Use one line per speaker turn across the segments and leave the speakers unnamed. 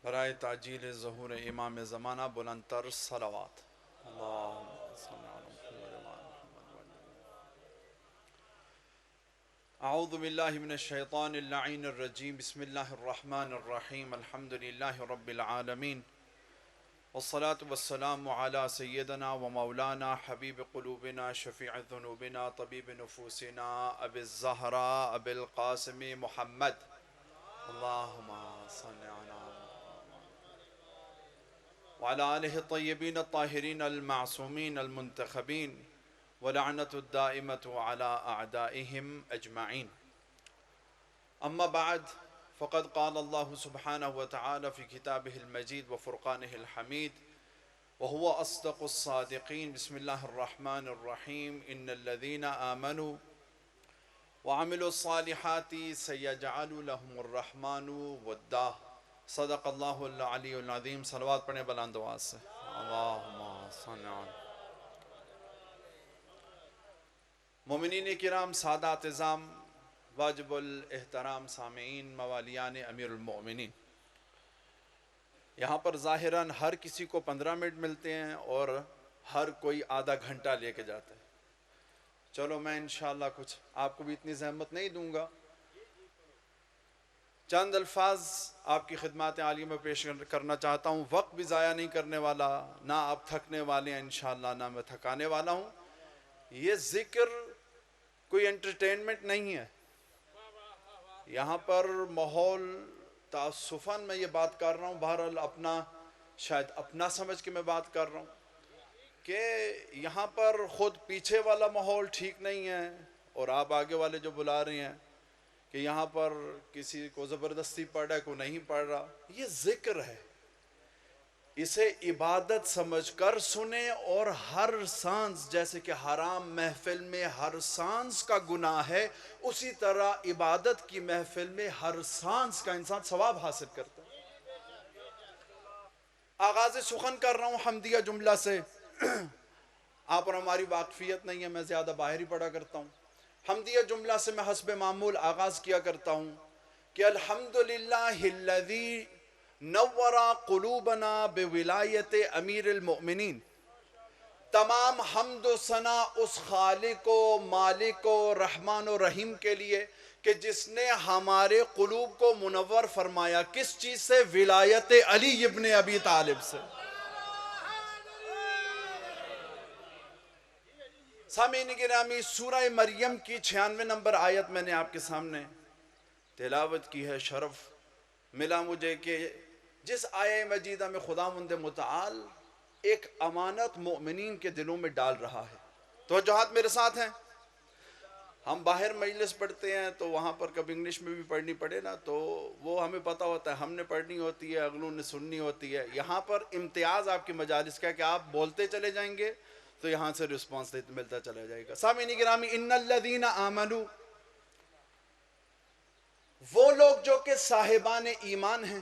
برائے تعجیل ظہور امام زمانہ بلند تر صلوات اللہم صلی علی محمد وعلی محمد. اعوذ باللہ من الشیطان اللعین الرجیم. بسم اللہ الرحمن الرحیم. الحمد للہ رب العالمین والصلاة والسلام علی سیدنا و مولانا حبیب قلوبنا شفیع ذنوبنا طبیب نفوسنا ابی الزہراء ابی القاسم محمد. اللہم صلی علی وعلى آله الطيبين الطاهرين المعصومين المنتخبين ولعنة الدائمة على أعدائهم أجمعين. أما بعد فقد قال الله سبحانه وتعالى في كتابه المجيد وفرقانه الحميد وهو أصدق الصادقين. بسم الله الرحمن الرحيم. إن الذين آمنوا وعملوا الصالحات سيجعل لهم الرحمن ودا. صدق اللہ العلی العظیم. صلوات پڑھیں بلند آواز سے. اللہم صلی علی. مومنین کرام، سادات اعظام، واجب الاحترام سامعین، موالیان امیر المؤمنین، یہاں پر ظاہراً ہر کسی کو 15 منٹ ملتے ہیں اور ہر کوئی آدھا گھنٹہ لے کے جاتا ہے. چلو میں انشاءاللہ کچھ آپ کو بھی اتنی زحمت نہیں دوں گا. چند الفاظ آپ کی خدمات عالیہ میں پیش کرنا چاہتا ہوں. وقت بھی ضائع نہیں کرنے والا، نہ آپ تھکنے والے ہیں انشاءاللہ، نہ میں تھکانے والا ہوں. یہ ذکر کوئی انٹرٹینمنٹ نہیں ہے. یہاں پر ماحول تاسفاً میں یہ بات کر رہا ہوں، بہرحال اپنا شاید اپنا سمجھ کے میں بات کر رہا ہوں کہ یہاں پر خود پیچھے والا ماحول ٹھیک نہیں ہے اور آپ آگے والے جو بلا رہے ہیں کہ یہاں پر کسی کو زبردستی پڑھ رہا ہے، کوئی نہیں پڑھ رہا. یہ ذکر ہے، اسے عبادت سمجھ کر سنیں. اور ہر سانس، جیسے کہ حرام محفل میں ہر سانس کا گناہ ہے، اسی طرح عبادت کی محفل میں ہر سانس کا انسان ثواب حاصل کرتا ہے. آغاز سخن کر رہا ہوں حمدیہ جملہ سے. آپ اور ہماری واقفیت نہیں ہے، میں زیادہ باہر ہی پڑھا کرتا ہوں. حمدیہ جملہ سے میں حسب معمول آغاز کیا کرتا ہوں کہ الحمدللہ الذی نور قلوبنا بولایت امیر المؤمنین. تمام حمد و ثنا اس خالق و مالک و رحمان و رحیم کے لیے کہ جس نے ہمارے قلوب کو منور فرمایا. کس چیز سے؟ ولایت علی ابن ابی طالب سے. سامعین گرامی، سورہ مریم کی 96 نمبر آیت میں نے آپ کے سامنے تلاوت کی ہے. شرف ملا مجھے کہ جس آیہ مجیدہ میں خداوند متعال ایک امانت مؤمنین کے دلوں میں ڈال رہا ہے. توجہات میرے ساتھ ہیں. ہم باہر مجلس پڑھتے ہیں تو وہاں پر کبھی انگلش میں بھی پڑھنی پڑے نا تو وہ ہمیں پتہ ہوتا ہے، ہم نے پڑھنی ہوتی ہے، اگلوں نے سننی ہوتی ہے. یہاں پر امتیاز آپ کی مجالس کا ہے کہ آپ بولتے چلے جائیں گے تو یہاں سے رسپانس ملتا چلا جائے گا. سامعین گرامی، ان الذین آمنوا، وہ لوگ جو کہ صاحبان ایمان ہیں،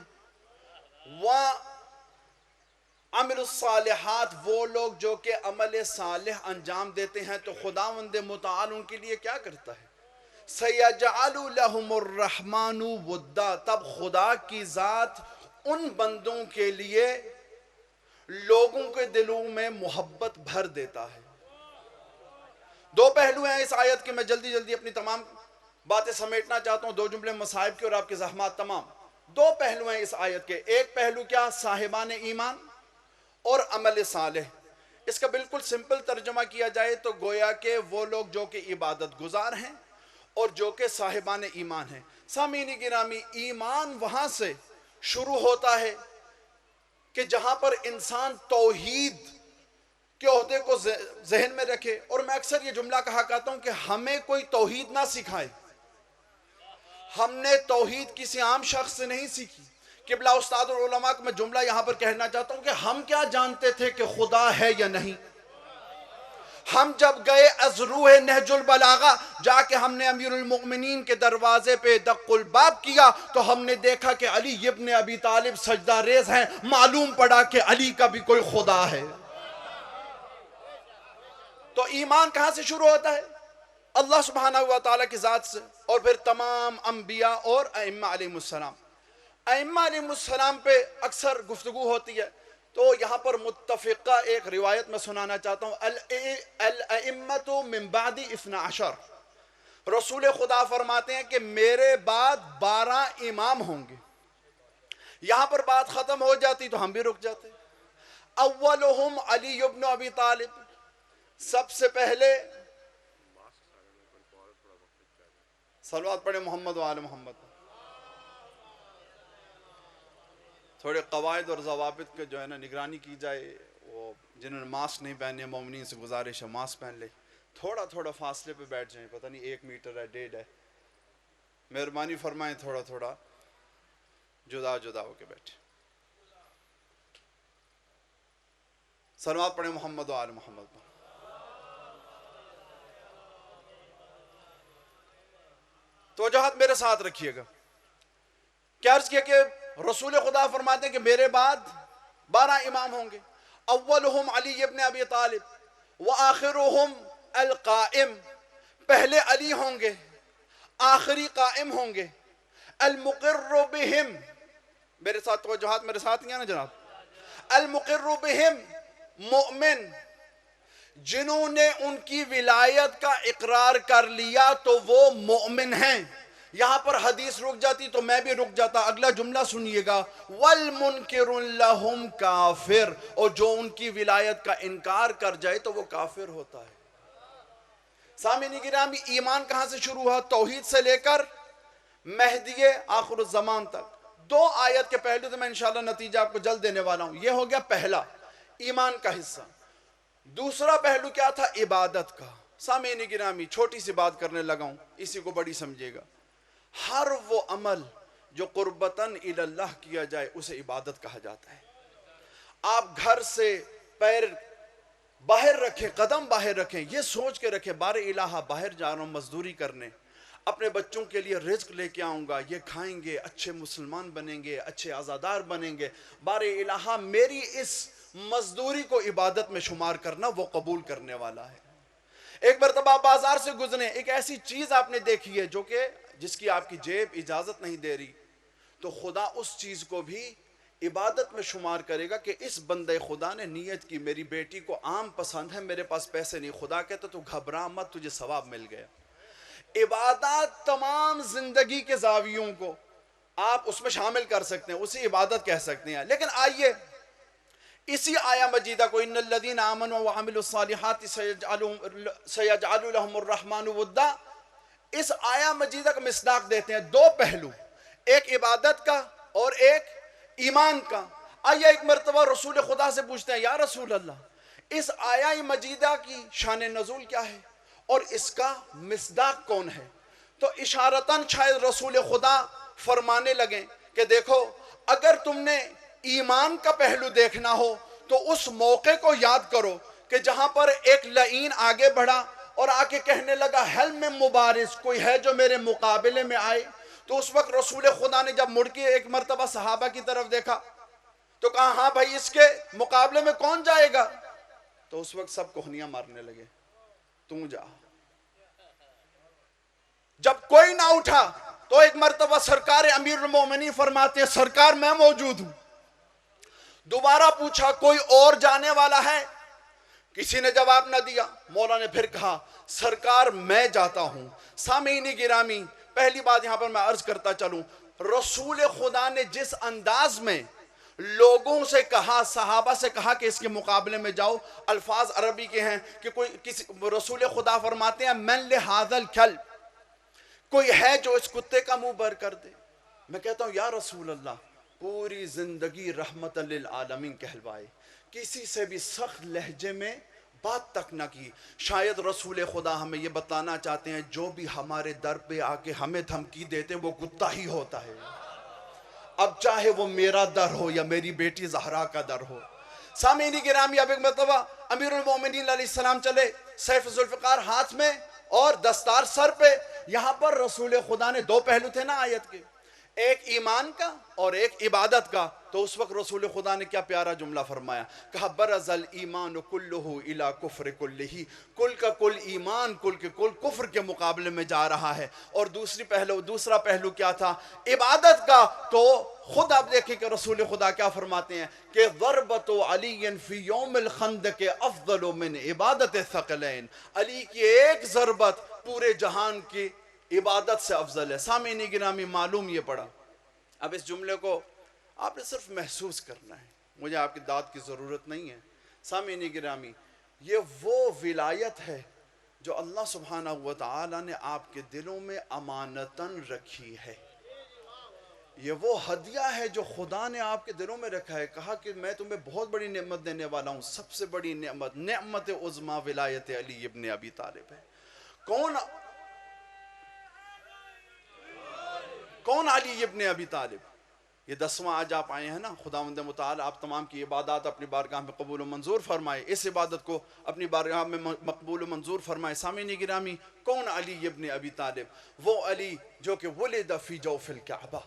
عمل الصالحات، وہ لوگ جو کہ عمل صالح انجام دیتے ہیں، تو خداوند متعال ان کے لیے کیا کرتا ہے؟ سَيَجْعَلُ لَهُمُ الرَّحْمَنُ وَدًّا. تب خدا کی ذات ان بندوں کے لیے لوگوں کے دلوں میں محبت بھر دیتا ہے. دو پہلو ہیں اس آیت کے. میں جلدی جلدی اپنی تمام باتیں سمیٹنا چاہتا ہوں، 2 جملے مصائب کے اور آپ کے زحمات تمام. 2 پہلو ہیں اس آیت کے. ایک پہلو کیا؟ صاحبان ایمان اور عمل صالح. اس کا بالکل سمپل ترجمہ کیا جائے تو گویا کہ وہ لوگ جو کہ عبادت گزار ہیں اور جو کہ صاحبان ایمان ہیں. سامعین گرامی، ایمان وہاں سے شروع ہوتا ہے کہ جہاں پر انسان توحید کے عہدے کو ذہن میں رکھے. اور میں اکثر یہ جملہ کہا کرتا ہوں کہ ہمیں کوئی توحید نہ سکھائے. ہم نے توحید کسی عام شخص سے نہیں سیکھی. قبلہ استاد العلماء کو میں جملہ یہاں پر کہنا چاہتا ہوں کہ ہم کیا جانتے تھے کہ خدا ہے یا نہیں؟ ہم جب گئے از روح نہج البلاغہ جا کے ہم نے امیر المؤمنین کے دروازے پہ دق الباب کیا تو ہم نے دیکھا کہ علی ابن ابی طالب سجدہ ریز ہیں. معلوم پڑا کہ علی کا بھی کوئی خدا ہے. تو ایمان کہاں سے شروع ہوتا ہے؟ اللہ سبحانہ و تعالیٰ کی ذات سے، اور پھر تمام انبیاء اور ائمہ علیہ السلام. ائمہ علیہ السلام پہ اکثر گفتگو ہوتی ہے، تو یہاں پر متفقہ ایک روایت میں سنانا چاہتا ہوں. الائمۃ من بعد 12. رسول خدا فرماتے ہیں کہ میرے بعد 12 امام ہوں گے. یہاں پر بات ختم ہو جاتی تو ہم بھی رک جاتے. اولہم علی ابن ابی طالب، سب سے پہلے صلوات پڑھے محمد و آل محمد. تھوڑے قواعد اور ضوابط کے جو ہے نا نگرانی کی جائے. وہ جنہوں نے ماسک نہیں پہنے مومنین سے گزارش ہے ماسک پہن لے. تھوڑا تھوڑا فاصلے پہ بیٹھ جائیں، پتہ نہیں 1 میٹر ہے 1.5 ہے. مہربانی فرمائیں تھوڑا تھوڑا جدا جدا ہو کے بیٹھے. صلوات پڑھیں محمد و آل محمد. توجہات میرے ساتھ رکھیے گا. کیا عرض کیا کہ رسول خدا فرماتے ہیں کہ میرے بعد 12 امام ہوں گے. اولہم علی ابن ابی طالب وآخرہم القائم، پہلے علی ہوں گے آخری قائم ہوں گے. المقر بہم، میرے ساتھ توجہات میرے ساتھ ہیں نا جناب. المقر بہم، مؤمن جنہوں نے ان کی ولایت کا اقرار کر لیا تو وہ مؤمن ہیں. یہاں پر حدیث رک جاتی تو میں بھی رک جاتا. اگلا جملہ سنیے گا، والمنکر لہم کافر، اور جو ان کی ولایت کا انکار کر جائے تو وہ کافر ہوتا ہے. سامعین گرامی، ایمان کہاں سے شروع ہوا؟ توحید سے لے کر مہدی آخر الزمان تک. 2 آیت کے پہلو سے میں انشاءاللہ نتیجہ آپ کو جلد دینے والا ہوں. یہ ہو گیا پہلا ایمان کا حصہ. دوسرا پہلو کیا تھا؟ عبادت کا. سامعین گرامی، چھوٹی سی بات کرنے لگا ہوں، اسی کو بڑی سمجھے گا. ہر وہ عمل جو قربتاً الی اللہ کیا جائے اسے عبادت کہا جاتا ہے. آپ گھر سے پیر باہر رکھیں، قدم باہر رکھیں، یہ سوچ کے رکھیں بار الہ باہر جا رہا ہوں مزدوری کرنے، اپنے بچوں کے لیے رزق لے کے آؤں گا، یہ کھائیں گے، اچھے مسلمان بنیں گے، اچھے عزادار بنیں گے. بار الہ میری اس مزدوری کو عبادت میں شمار کرنا، وہ قبول کرنے والا ہے. ایک مرتبہ آپ بازار سے گزرے، ایک ایسی چیز آپ نے دیکھی ہے جو کہ جس کی آپ کی جیب اجازت نہیں دے رہی، تو خدا اس چیز کو بھی عبادت میں شمار کرے گا کہ اس بندے خدا نے نیت کی، میری بیٹی کو آم پسند ہے، میرے پاس پیسے نہیں. خدا کہتا تو گھبرا مت، تجھے ثواب مل گیا. عبادات تمام زندگی کے زاویوں کو آپ اس میں شامل کر سکتے ہیں، اسے عبادت کہہ سکتے ہیں. لیکن آئیے اسی آیہ مجیدہ کو، ان الذین آمنوا وعملوا الصالحات سیجعل لهم الرحمن ودا، اس آیہ مجیدہ کا مصداق دیتے ہیں. 2 پہلو، ایک عبادت کا اور ایک ایمان کا. آئیے ایک مرتبہ رسول خدا سے پوچھتے ہیں، یا رسول اللہ، اس آیہ مجیدہ کی شان نزول کیا ہے اور اس کا مصداق کون ہے؟ تو اشارتاً شاید رسول خدا فرمانے لگیں کہ دیکھو، اگر تم نے ایمان کا پہلو دیکھنا ہو تو اس موقع کو یاد کرو کہ جہاں پر ایک لعین آگے بڑھا اور آ کے کہنے لگا حل میں مبارز، کوئی ہے جو میرے مقابلے میں آئے. تو اس وقت رسول خدا نے جب مڑ کے ایک مرتبہ صحابہ کی طرف دیکھا تو کہا ہاں بھائی، اس کے مقابلے میں کون جائے گا؟ تو اس وقت سب کوہنیاں مارنے لگے، تم جا. جب کوئی نہ اٹھا تو ایک مرتبہ سرکار امیر المومنین فرماتے ہیں، سرکار میں موجود ہوں. دوبارہ پوچھا، کوئی اور جانے والا ہے؟ کسی نے جواب نہ دیا. مولا نے پھر کہا، سرکار میں جاتا ہوں. سامعین گرامی، پہلی بات یہاں پر میں عرض کرتا چلوں، رسول خدا نے جس انداز میں لوگوں سے کہا، صحابہ سے کہا کہ اس کے مقابلے میں جاؤ، الفاظ عربی کے ہیں کہ رسول خدا فرماتے ہیں، من لہذا الکلب، کوئی ہے جو اس کتے کا منہ بر کر دے. میں کہتا ہوں یا رسول اللہ، پوری زندگی رحمت للعالمین کہلوائے، کسی سے بھی سخت لہجے میں بات تک نہ کی. شاید رسول خدا ہمیں یہ بتانا چاہتے ہیں، جو بھی ہمارے در پہ آ کے ہمیں دھمکی دیتے وہ کتا ہی ہوتا ہے، اب چاہے وہ میرا در ہو یا میری بیٹی زہرا کا در ہو. سامعین گرامی، اب ایک مرتبہ امیر المومنین علیہ السلام چلے، سیف ذوالفقار ہاتھ میں اور دستار سر پہ. یہاں پر رسول خدا نے 2 پہلو تھے نا آیت کے، ایک ایمان کا اور ایک عبادت کا. تو اس وقت رسول خدا نے کیا پیارا جملہ فرمایا، کہا برز الایمان کلہ الی کفر کلہ، کل کا کل ایمان کل کے کل کفر کے مقابلے میں جا رہا ہے. اور دوسرا پہلو کیا تھا؟ عبادت کا. تو خود آپ دیکھیں کہ رسول خدا کیا فرماتے ہیں کہ ضربت علی فی یوم الخندق افضل من عبادت ثقلین، علی کی ایک ضربت پورے جہان کی عبادت سے افضل ہے۔ سامعین گرامی، معلوم یہ پڑا، اب اس جملے کو آپ نے صرف محسوس کرنا ہے، مجھے آپ کی داد کی ضرورت نہیں ہے۔ سامعین گرامی، یہ وہ ولایت ہے جو اللہ سبحانہ و تعالی نے آپ کے دلوں میں امانتاً رکھی ہے، یہ وہ ہدیہ ہے جو خدا نے آپ کے دلوں میں رکھا ہے۔ کہا کہ میں تمہیں بہت بڑی نعمت دینے والا ہوں، سب سے بڑی نعمت، نعمت عظمیٰ ولایت علی ابن ابی طالب ہے۔ کون علی ابن ابی طالب؟ یہ 10واں آج آپ آئے ہیں نا، خداوند متعال آپ تمام کی عبادات اپنی بارگاہ میں قبول و منظور فرمائے، اس عبادت کو اپنی بارگاہ میں مقبول و منظور فرمائے۔ سامعین گرامی، کون علی ابن ابی طالب؟ وہ علی جو کہ ولد فی جوف الکعبہ،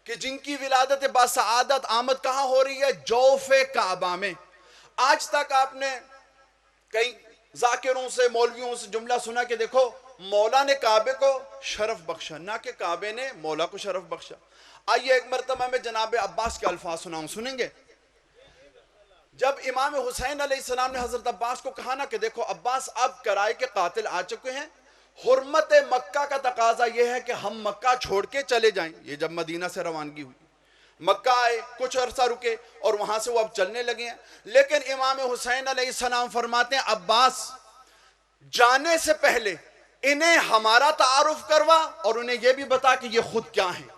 کہ جن کی ولادت باسعادت آمد کہاں ہو رہی ہے؟ جوف کعبہ میں۔ آج تک آپ نے کئی ذاکروں سے، مولویوں سے جملہ سنا کہ دیکھو مولا نے کعبے کو شرف بخشا، نہ کہ کعبے نے مولا کو شرف بخشا۔ آئیے ایک مرتبہ میں جناب عباس کے الفاظ سناؤں، سنیں گے؟ جب امام حسین علیہ السلام نے حضرت عباس کو کہا نا کہ دیکھو عباس، اب کرائے کے قاتل آ چکے ہیں، حرمت مکہ کا تقاضا یہ ہے کہ ہم مکہ چھوڑ کے چلے جائیں۔ یہ جب مدینہ سے روانگی ہوئی، مکہ آئے، کچھ عرصہ رکے اور وہاں سے وہ اب چلنے لگے ہیں، لیکن امام حسین علیہ السلام فرماتے ہیں عباس جانے سے پہلے انہیں ہمارا تعارف کروا اور انہیں یہ بھی بتا کہ یہ خود کیا ہیں۔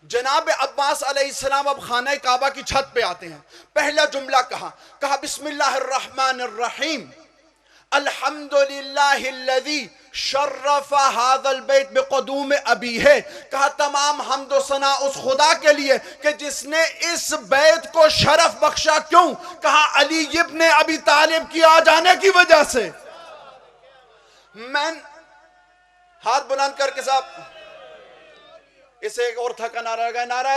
جناب عباس علیہ السلام اب خانہ کعبہ کی چھت پہ آتے ہیں، پہلا جملہ کہا بسم اللہ الرحمن الرحیم، الحمدللہ الذی شرف هذا البیت بقدوم ابیہ، کہا تمام حمد و ثنا اس خدا کے لیے کہ جس نے اس بیت کو شرف بخشا۔ کیوں؟ کہا علی ابن ابی طالب کی آ جانے کی وجہ سے۔ میں ہاتھ بلند کر کے صاحب اسے ایک اور تھا کا نعرہ لگا، نعرہ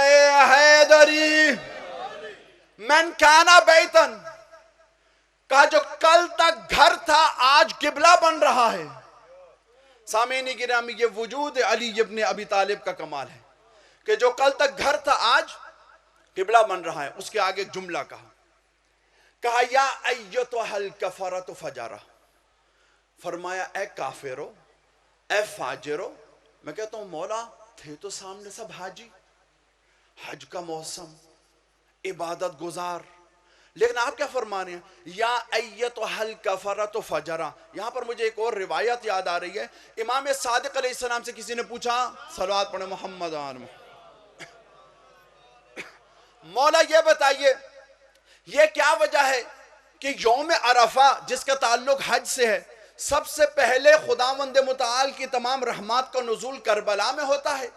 حیدری، من کانا بیتن، کہا جو کل تک گھر تھا آج قبلہ بن رہا ہے۔ سامعین گرامی، یہ وجود علی ابن ابی طالب کا کمال ہے کہ جو کل تک گھر تھا آج قبلہ بن رہا ہے۔ اس کے آگے جملہ کہا یا ایتھا الکفرۃ فجرہ، فرمایا اے کافرو، اے فاجرو۔ میں کہتا ہوں مولا تھے تو سامنے سب حاجی، حج کا موسم، عبادت گزار، لیکن آپ کیا فرما رہے ہیں؟ یا ایتھا الکفرۃ فجرہ۔ یہاں پر مجھے ایک اور روایت یاد آ رہی ہے، امام صادق علیہ السلام سے کسی نے پوچھا، صلوات پڑھیں محمد آن مولا یہ بتائیے یہ کیا وجہ ہے کہ یوم عرفہ جس کا تعلق حج سے ہے، سب سے پہلے خداوند متعال کی تمام رحمات کا نزول کربلا میں ہوتا ہے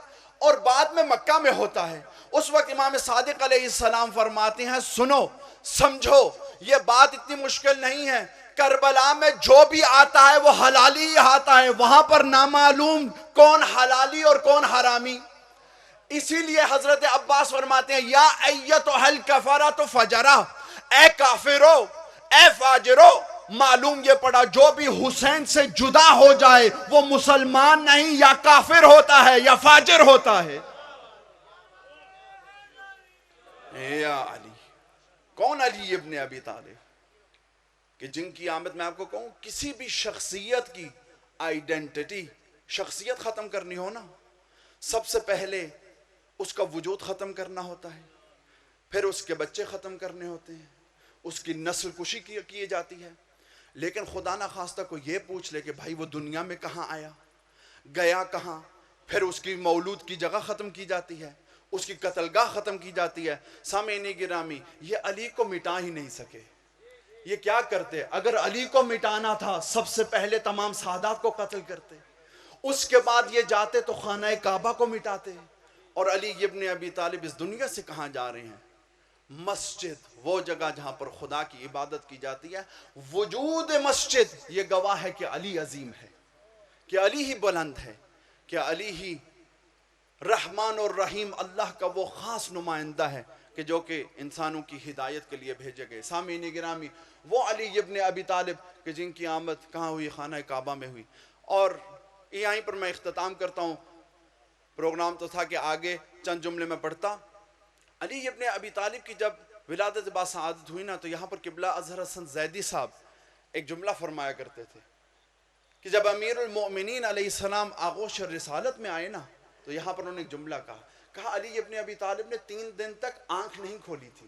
اور بعد میں مکہ میں ہوتا ہے؟ اس وقت امام صادق علیہ السلام فرماتے ہیں سنو سمجھو، یہ بات اتنی مشکل نہیں ہے، کربلا میں جو بھی آتا ہے وہ حلالی ہی آتا ہے، وہاں پر نامعلوم کون حلالی اور کون حرامی۔ اسی لیے حضرت عباس فرماتے ہیں یا ایتھا الکفرۃ فجرہ، اے کافرو، اے فاجرو۔ معلوم یہ پڑا جو بھی حسین سے جدا ہو جائے وہ مسلمان نہیں، یا کافر ہوتا ہے یا فاجر ہوتا ہے۔ یا علی، کون علی ابن ابی طالب کہ جن کی آمد میں آپ کو کہوں کسی بھی شخصیت کی آئیڈینٹی، شخصیت ختم کرنی ہو نا، سب سے پہلے اس کا وجود ختم کرنا ہوتا ہے، پھر اس کے بچے ختم کرنے ہوتے ہیں، اس کی نسل کشی کی جاتی ہے۔ لیکن خدا نہ خواستہ کو یہ پوچھ لے کہ بھائی وہ دنیا میں کہاں آیا، گیا کہاں، پھر اس کی مولود کی جگہ ختم کی جاتی ہے، اس کی قتل گاہ ختم کی جاتی ہے۔ سامعین گرامی، یہ علی کو مٹا ہی نہیں سکے۔ یہ کیا کرتے؟ اگر علی کو مٹانا تھا سب سے پہلے تمام سادات کو قتل کرتے، اس کے بعد یہ جاتے تو خانہ کعبہ کو مٹاتے۔ اور علی ابن ابی طالب اس دنیا سے کہاں جا رہے ہیں؟ مسجد، وہ جگہ جہاں پر خدا کی عبادت کی جاتی ہے۔ وجود مسجد یہ گواہ ہے کہ علی عظیم ہے، کہ علی ہی بلند ہے، کہ علی ہی رحمان اور رحیم اللہ کا وہ خاص نمائندہ ہے کہ جو کہ انسانوں کی ہدایت کے لیے بھیجے گئے۔ سامعین گرامی، وہ علی ابن ابی طالب کہ جن کی آمد کہاں ہوئی؟ خانہ کعبہ میں ہوئی۔ اور یہیں پر میں اختتام کرتا ہوں، پروگرام تو تھا کہ آگے چند جملے میں پڑھتا، علی ابن ابی طالب کی جب ولادت باسعادت ہوئی نا، تو یہاں پر قبلہ اظہر حسن زیدی صاحب ایک جملہ فرمایا کرتے تھے کہ جب امیر المؤمنین علیہ السلام آغوش رسالت میں آئے نا، تو یہاں پر انہوں نے ایک جملہ کہا علی ابن ابی طالب نے 3 دن تک آنکھ نہیں کھولی تھی.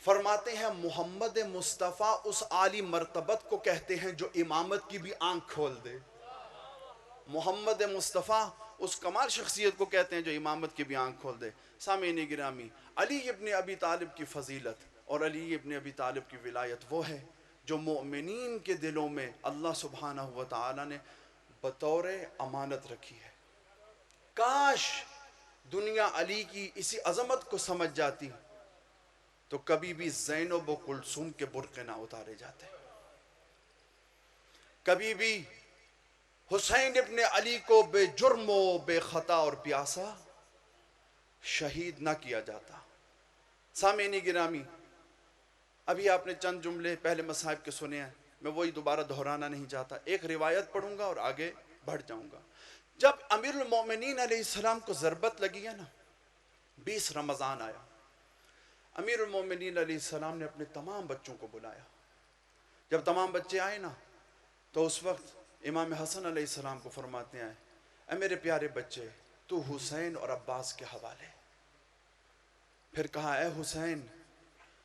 فرماتے ہیں محمد مصطفیٰ اس عالی مرتبت کو کہتے ہیں جو امامت کی بھی آنکھ کھول دے. محمد مصطفیٰ اس کمال شخصیت کو کہتے ہیں جو امامت کی بھی آنکھ کھول دے. سامعین گرامی، علی ابن ابی طالب کی فضیلت اور علی ابن ابی طالب کی ولایت وہ ہے جو مومنین کے دلوں میں اللہ سبحانہ و تعالی نے بطور امانت رکھی ہے. کاش دنیا علی کی اسی عظمت کو سمجھ جاتی تو کبھی بھی زینب و کلثوم کے برقع نہ اتارے جاتے، کبھی بھی حسین ابن علی کو بے جرم و بے خطا اور پیاسا شہید نہ کیا جاتا. سامعین گرامی، ابھی آپ نے چند جملے پہلے مصاحب کے سنے ہیں، میں وہی دوبارہ دہرانا نہیں چاہتا. ایک روایت پڑھوں گا اور آگے بڑھ جاؤں گا. جب امیر المومنین علیہ السلام کو ضربت لگی ہے نا، 20 رمضان آیا، امیر المومنین علیہ السلام نے اپنے تمام بچوں کو بلایا. جب تمام بچے آئے نا، تو اس وقت امام حسن علیہ السلام کو فرماتے ہیں اے میرے پیارے بچے، تو حسین اور عباس کے حوالے. پھر کہا اے حسین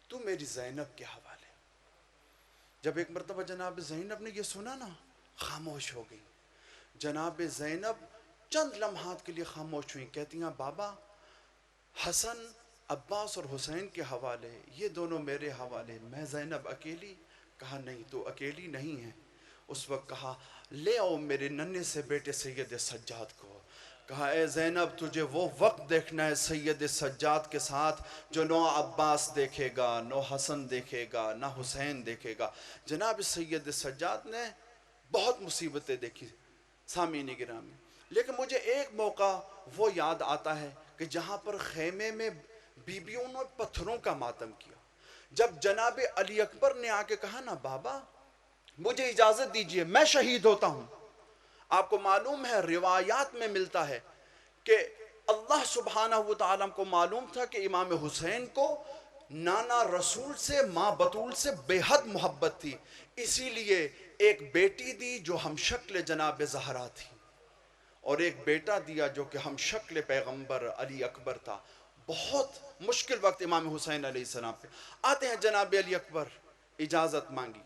تو میری زینب کے حوالے. جب ایک مرتبہ جناب زینب نے یہ سنا نا، خاموش ہو گئی. جناب زینب چند لمحات کے لیے خاموش ہوئی. کہتی ہیں بابا، حسن عباس اور حسین کے حوالے، یہ دونوں میرے حوالے، میں زینب اکیلی؟ کہا نہیں، تو اکیلی نہیں ہے. اس وقت کہا لے آؤ میرے ننھے سے بیٹے سید سجاد کو. کہا اے زینب، تجھے وہ وقت دیکھنا ہے سید سجاد کے ساتھ جو نہ عباس دیکھے گا، نہ حسن دیکھے گا، نہ حسین دیکھے گا. جناب سید سجاد نے بہت مصیبتیں دیکھی سامعین گرامی، لیکن مجھے ایک موقع وہ یاد آتا ہے کہ جہاں پر خیمے میں بیبیوں نے پتھروں کا ماتم کیا. جب جناب علی اکبر نے آ کے کہا نا بابا مجھے اجازت دیجئے میں شہید ہوتا ہوں. آپ کو معلوم ہے، روایات میں ملتا ہے کہ اللہ سبحانہ و تعالیٰ کو معلوم تھا کہ امام حسین کو نانا رسول سے، ماں بطول سے بے حد محبت تھی، اسی لیے ایک بیٹی دی جو ہم شکل جناب زہرا تھی، اور ایک بیٹا دیا جو کہ ہم شکل پیغمبر علی اکبر تھا. بہت مشکل وقت امام حسین علیہ السلام پہ آتے ہیں. جناب علی اکبر اجازت مانگی.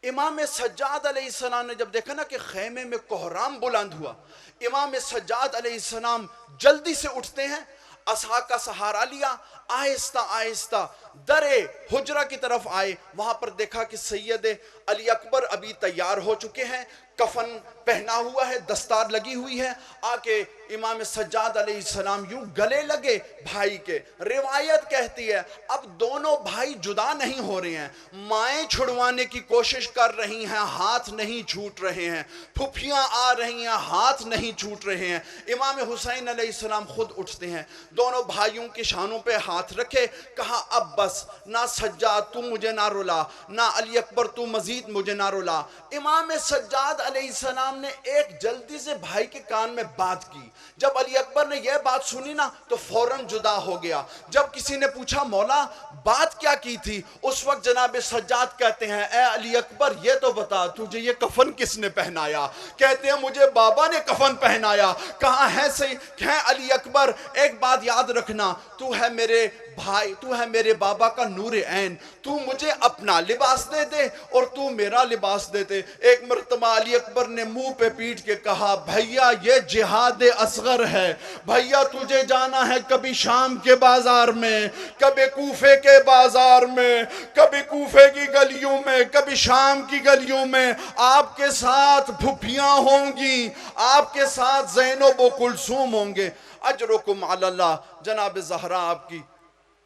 امام سجاد علیہ السلام نے جب دیکھا نا کہ خیمے میں کوہرام بلند ہوا، امام سجاد علیہ السلام جلدی سے اٹھتے ہیں، عصا کا سہارا لیا، آہستہ آہستہ در حجرہ کی طرف آئے. وہاں پر دیکھا کہ سید علی اکبر ابھی تیار ہو چکے ہیں، کفن پہنا ہوا ہے، دستار لگی ہوئی ہے. آ کے امام سجاد علیہ السلام یوں گلے لگے بھائی کے. روایت کہتی ہے اب دونوں بھائی جدا نہیں ہو رہے ہیں، مائیں چھڑوانے کی کوشش کر رہی ہیں، ہاتھ نہیں چھوٹ رہے ہیں، پھپھیاں آ رہی ہیں، ہاتھ نہیں چھوٹ رہے ہیں. امام حسین علیہ السلام خود اٹھتے ہیں، دونوں بھائیوں کی شانوں پہ ہاتھ رکھے، کہا اب بس، نہ سجاد تو مجھے نہ رلا، نہ علی اکبر تو مزید مجھے نہ رلا. امام سجاد علیہ السلام نے ایک جلدی سے بھائی کے کان میں بات کی. جب علی اکبر نے یہ بات سنی نا تو فوراً جدا ہو گیا. جب کسی نے پوچھا مولا بات کیا کی تھی، اس وقت جناب سجاد کہتے ہیں اے علی اکبر یہ تو بتا تجھے یہ کفن کس نے پہنایا؟ کہتے ہیں مجھے بابا نے کفن پہنایا. کہاں ہے صحیح ہے علی اکبر، ایک بات یاد رکھنا، تو ہے میرے بھائی، تو ہے میرے بابا کا نور عین، تو مجھے اپنا لباس دے دے اور تو میرا لباس دے دے. ایک مرتبہ علی اکبر نے منہ پہ پیٹ کے کہا بھیا یہ جہاد اصغر ہے، بھیا تجھے جانا ہے کبھی شام کے بازار میں، کبھی کوفے کے بازار میں، کبھی کوفے کی گلیوں میں، کبھی شام کی گلیوں میں. آپ کے ساتھ پھپھیاں ہوں گی، آپ کے ساتھ زینب و کلثوم ہوں گے. اجرکم علی اللہ. جناب زہرا آپ کی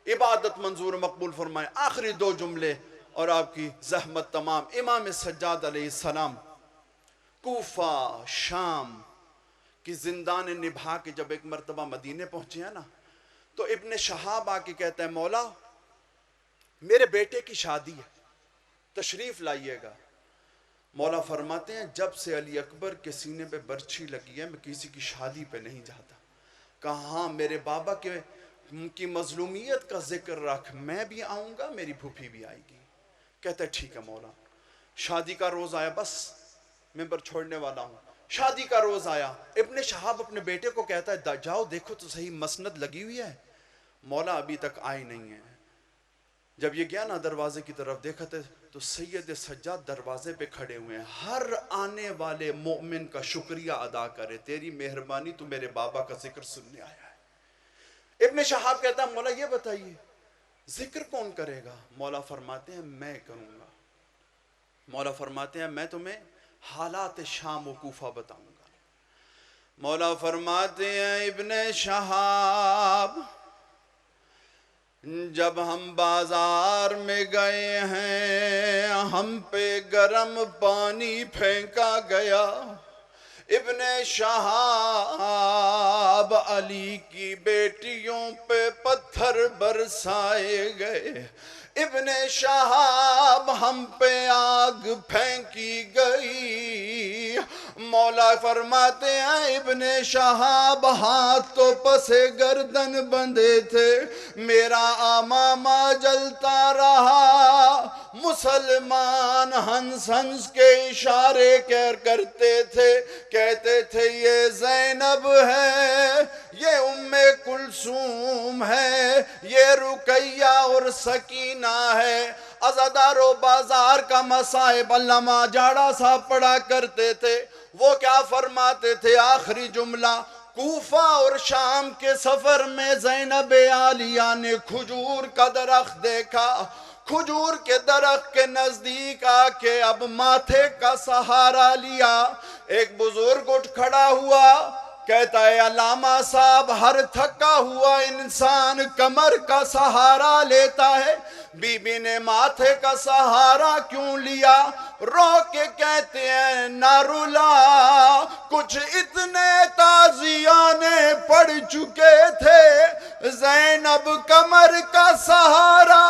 عبادت منظور مقبول فرمائے. آخری 2 جملے اور آپ کی زحمت تمام. امام سجاد علیہ السلام کوفہ شام کی زندان نبھا کے جب ایک مرتبہ مدینے پہنچے ہیں نا، تو ابن شہاب آ کے کہتا ہے مولا میرے بیٹے کی شادی ہے، تشریف لائیے گا. مولا فرماتے ہیں جب سے علی اکبر کے سینے پہ برچھی لگی ہے میں کسی کی شادی پہ نہیں جاتا. کہا ہاں میرے بابا کے ان کی مظلومیت کا ذکر رکھ، میں بھی آؤں گا، میری پھوپھی بھی آئے گی۔ کہتا ہے ٹھیک ہے مولا۔ شادی کا روز آیا، بس ممبر چھوڑنے والا ہوں۔ شادی کا روز آیا، ابن شہاب اپنے بیٹے کو کہتا ہے جاؤ دیکھو تو صحیح مسند لگی ہوئی ہے، مولا ابھی تک آئے نہیں ہے۔ جب یہ گیا نا دروازے کی طرف دیکھا تو سید سجاد دروازے پہ کھڑے ہوئے ہیں، ہر آنے والے مومن کا شکریہ ادا کرے، تیری مہربانی تو میرے بابا کا ذکر سننے آیا ہے۔ ابن شہاب کہتا ہے مولا یہ بتائیے ذکر کون کرے گا؟ مولا فرماتے ہیں میں کروں گا۔ مولا فرماتے ہیں میں تمہیں حالات شام و کوفہ بتاؤں گا۔ مولا فرماتے ہیں ابن شہاب جب ہم بازار میں گئے ہیں ہم پہ گرم پانی پھینکا گیا، ابن شہاب علی کی بیٹیوں پہ پتھر برسائے گئے، ابن شہاب ہم پہ آگ پھینکی گئی۔ مولا فرماتے ہیں ابن شہاب ہاتھ تو پسے گردن بندھے تھے، میرا امامہ جلتا رہا، مسلمان ہنس ہنس کے اشارے کرتے تھے، کہتے تھے یہ زینب ہے، یہ ام کلثوم ہے، یہ رقیہ اور سکینہ ہے۔ عزادار و بازار کا مصائب علامہ جاڑا صاحب پڑھا کرتے تھے، وہ کیا فرماتے تھے؟ آخری جملہ، کوفہ اور شام کے سفر میں زینب عالیہ نے کھجور کا درخت دیکھا، کھجور کے درخت کے نزدیک آ کے اب ماتھے کا سہارا لیا، ایک بزرگ اٹھ کھڑا ہوا، کہتا ہے علامہ صاحب ہر تھکا ہوا انسان کمر کا سہارا لیتا ہے، بی بی نے ماتھے کا سہارا کیوں لیا؟ رو کے کہتے ہیں نہ رلا، کچھ اتنے تازیانے پڑ چکے تھے، زینب کمر کا سہارا